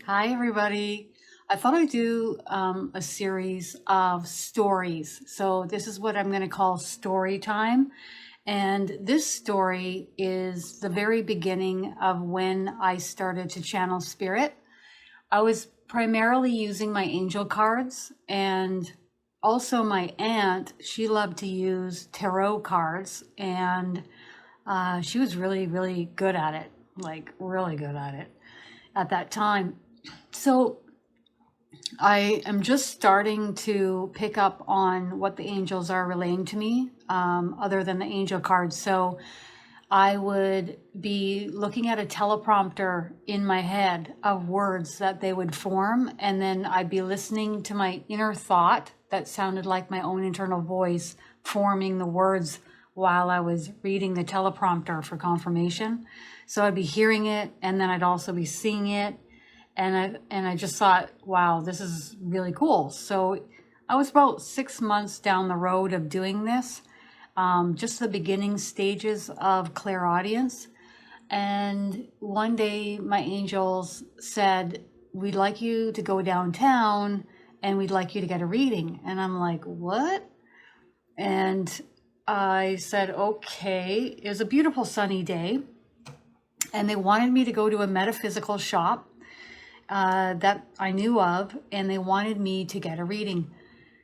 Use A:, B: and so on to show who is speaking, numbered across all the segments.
A: Hi, everybody. I thought I'd do a series of stories. So, this is what I'm going to call story time. And this story is the very beginning of when I started to channel spirit. I was primarily using my angel cards, and also my aunt, she loved to use tarot cards, and she was really, really good at it, like really good at it at that time. So I am just starting to pick up on what the angels are relaying to me, other than the angel cards. So I would be looking at a teleprompter in my head of words that they would form, and then I'd be listening to my inner thought that sounded like my own internal voice forming the words while I was reading the teleprompter for confirmation. So I'd be hearing it, and then I'd also be seeing it, and I just thought, wow, this is really cool. So I was about 6 months down the road of doing this, just the beginning stages of clairaudience. And one day my angels said, we'd like you to go downtown and we'd like you to get a reading. And I'm like, what? And I said, okay. It was a beautiful sunny day. And they wanted me to go to a metaphysical shop that I knew of, and they wanted me to get a reading.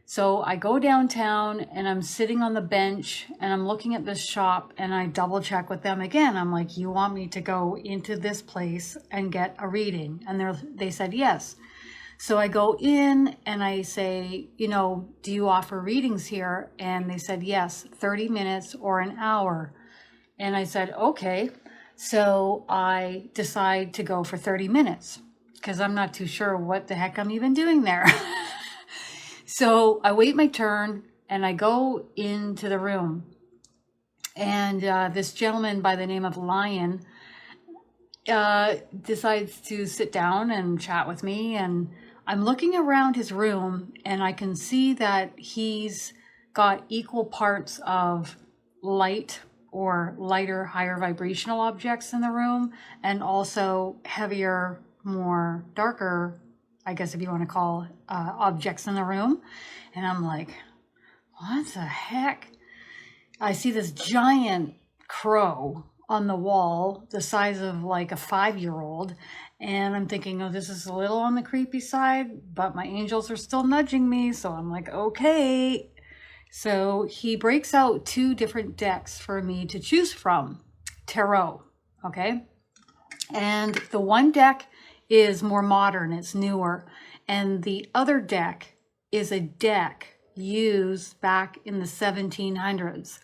A: So I go downtown and I'm sitting on the bench and I'm looking at this shop, and I double check with them again. I'm like, you want me to go into this place and get a reading? And they said yes. So I go in and I say, do you offer readings here? And they said yes, 30 minutes or an hour. And I said, okay. So I decide to go for 30 minutes because I'm not too sure what the heck I'm even doing there. So I wait my turn and I go into the room. And this gentleman by the name of Lion decides to sit down and chat with me. And I'm looking around his room and I can see that he's got equal parts of light or lighter, higher vibrational objects in the room, and also heavier, more darker, I guess if you want to call objects in the room. And I'm like, what the heck? I see this giant crow on the wall, the size of like a 5-year-old. And I'm thinking, oh, this is a little on the creepy side, but my angels are still nudging me. So I'm like, okay. So he breaks out 2 different decks for me to choose from, tarot, okay? And the one deck is more modern, it's newer. And the other deck is a deck used back in the 1700s.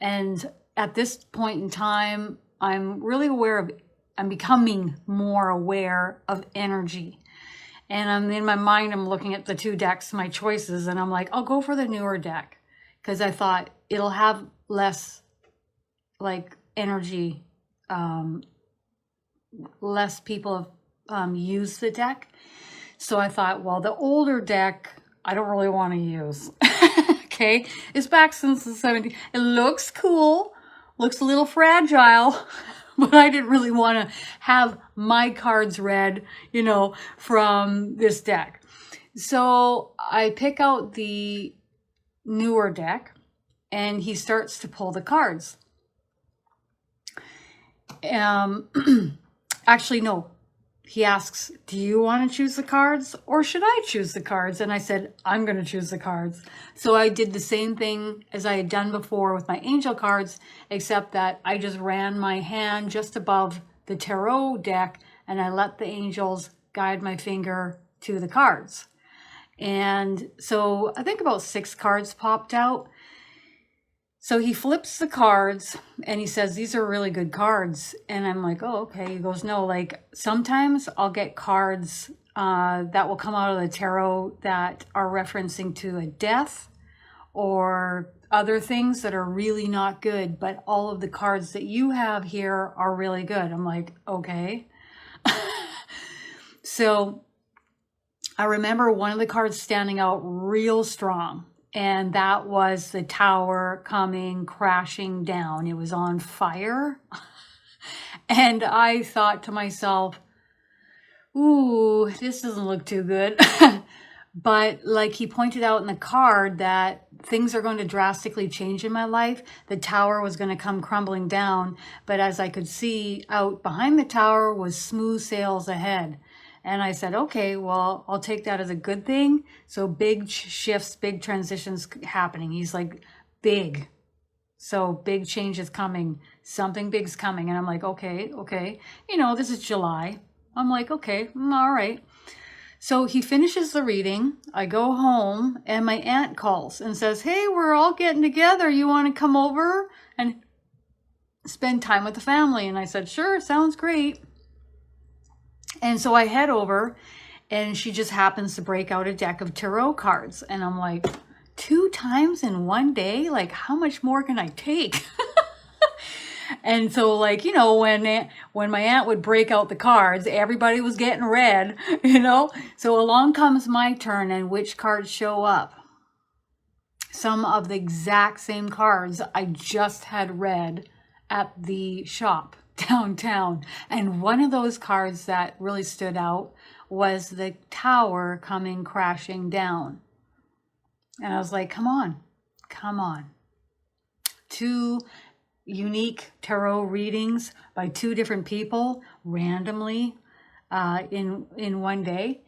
A: And at this point in time, I'm becoming more aware of energy. And I'm in my mind, I'm looking at the 2 decks, my choices, and I'm like, I'll go for the newer deck because I thought it'll have less like energy, less people have used the deck. So I thought, well, the older deck, I don't really want to use. Okay, it's back since the 70s. It looks cool, looks a little fragile, but I didn't really want to have my cards read, from this deck. So I pick out the newer deck and he starts to pull the cards. Actually, no. He asks, do you want to choose the cards or should I choose the cards? And I said, I'm going to choose the cards. So I did the same thing as I had done before with my angel cards, except that I just ran my hand just above the tarot deck and I let the angels guide my finger to the cards. And so I think about 6 cards popped out. So he flips the cards and he says, these are really good cards. And I'm like, oh, okay. He goes, no, like sometimes I'll get cards that will come out of the tarot that are referencing to a death or other things that are really not good. But all of the cards that you have here are really good. I'm like, okay. So I remember one of the cards standing out real strong. And that was the tower coming crashing down. It was on fire. And I thought to myself, ooh, this doesn't look too good. But like he pointed out in the card that things are going to drastically change in my life. The tower was going to come crumbling down, but as I could see out behind the tower was smooth sails ahead. And I said, okay, well, I'll take that as a good thing. So big shifts, big transitions happening. He's like, big. So big change is coming. Something big's coming. And I'm like, okay, okay. You know, this is July. I'm like, okay, all right. So he finishes the reading. I go home and my aunt calls and says, hey, we're all getting together. You want to come over and spend time with the family? And I said, sure, sounds great. And so I head over and she just happens to break out a deck of tarot cards. And I'm like, 2 times in one day? Like, how much more can I take? And so, like, you know, when my aunt would break out the cards, everybody was getting read, you know? So along comes my turn, and which cards show up? Some of the exact same cards I just had read at the shop downtown. And one of those cards that really stood out was the tower coming crashing down. And I was like, come on, come on. 2 unique tarot readings by 2 different people randomly in one day.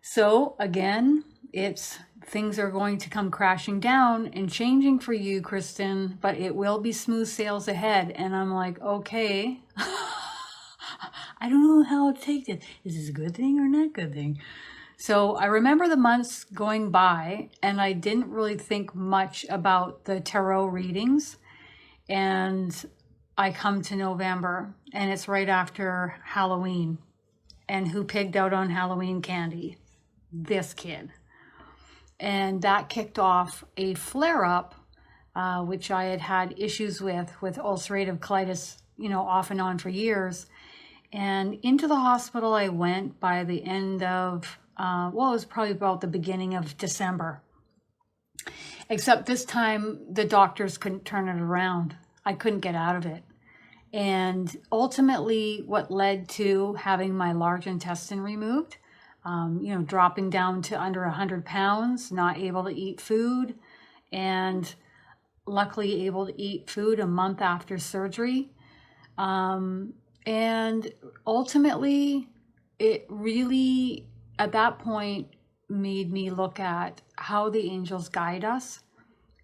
A: So again, it's things are going to come crashing down and changing for you, Kristin, but it will be smooth sails ahead. And I'm like, okay, I don't know how to take this. Is this a good thing or not a good thing? So I remember the months going by and I didn't really think much about the tarot readings. And I come to November and it's right after Halloween. And who pigged out on Halloween candy? This kid. And that kicked off a flare-up, which I had had issues with ulcerative colitis, you know, off and on for years. And into the hospital I went by the end of, well, it was probably about the beginning of December. Except this time the doctors couldn't turn it around. I couldn't get out of it. And ultimately what led to having my large intestine removed, you know, dropping down to under 100 pounds, not able to eat food, and luckily able to eat food a month after surgery. And ultimately it really, at that point, made me look at how the angels guide us.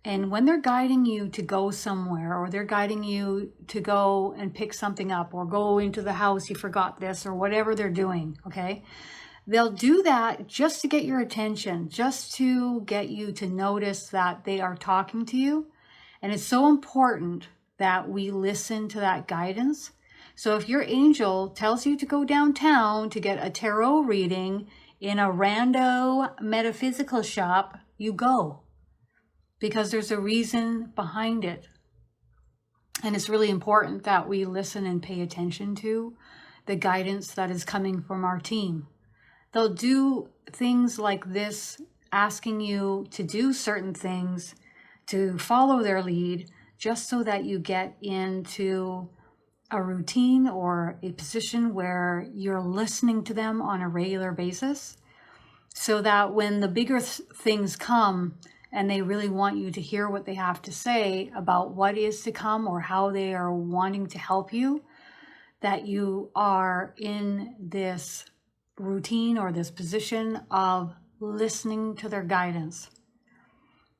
A: And when they're guiding you to go somewhere, or they're guiding you to go and pick something up, or go into the house, you forgot this, or whatever they're doing, okay? They'll do that just to get your attention, just to get you to notice that they are talking to you. And it's so important that we listen to that guidance. So if your angel tells you to go downtown to get a tarot reading in a rando metaphysical shop, you go. Because there's a reason behind it. And it's really important that we listen and pay attention to the guidance that is coming from our team. They'll do things like this, asking you to do certain things, to follow their lead, just so that you get into a routine or a position where you're listening to them on a regular basis, so that when the bigger things come, and they really want you to hear what they have to say about what is to come or how they are wanting to help you, that you are in this routine or this position of listening to their guidance.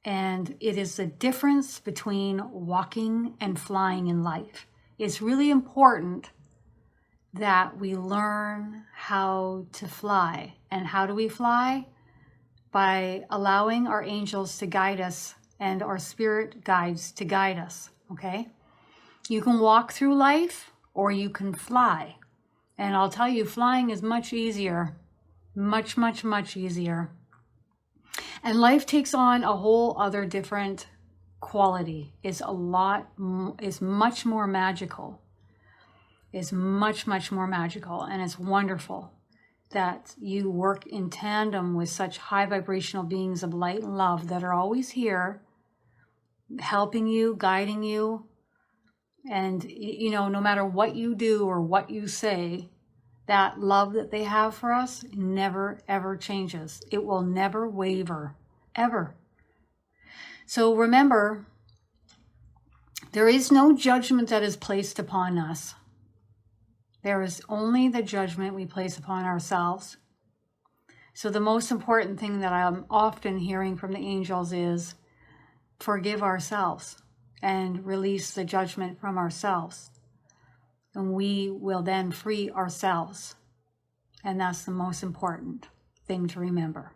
A: And it is the difference between walking and flying in life. It's really important that we learn how to fly. And how do we fly? By allowing our angels to guide us and our spirit guides to guide us, okay? You can walk through life or you can fly. And I'll tell you, flying is much easier, much, much, much easier. And life takes on a whole other different quality. It's much more magical. It's much, much more magical, and it's wonderful that you work in tandem with such high vibrational beings of light and love that are always here, helping you, guiding you. And, you know, no matter what you do or what you say, that love that they have for us never, ever changes. It will never waver, ever. So remember, there is no judgment that is placed upon us. There is only the judgment we place upon ourselves. So the most important thing that I'm often hearing from the angels is forgive ourselves and release the judgment from ourselves. And we will then free ourselves. And that's the most important thing to remember.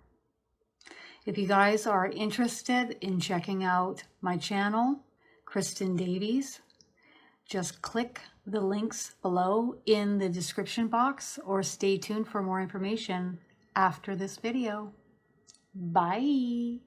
A: If you guys are interested in checking out my channel, Kristin Davies, just click the links below in the description box or stay tuned for more information after this video. Bye.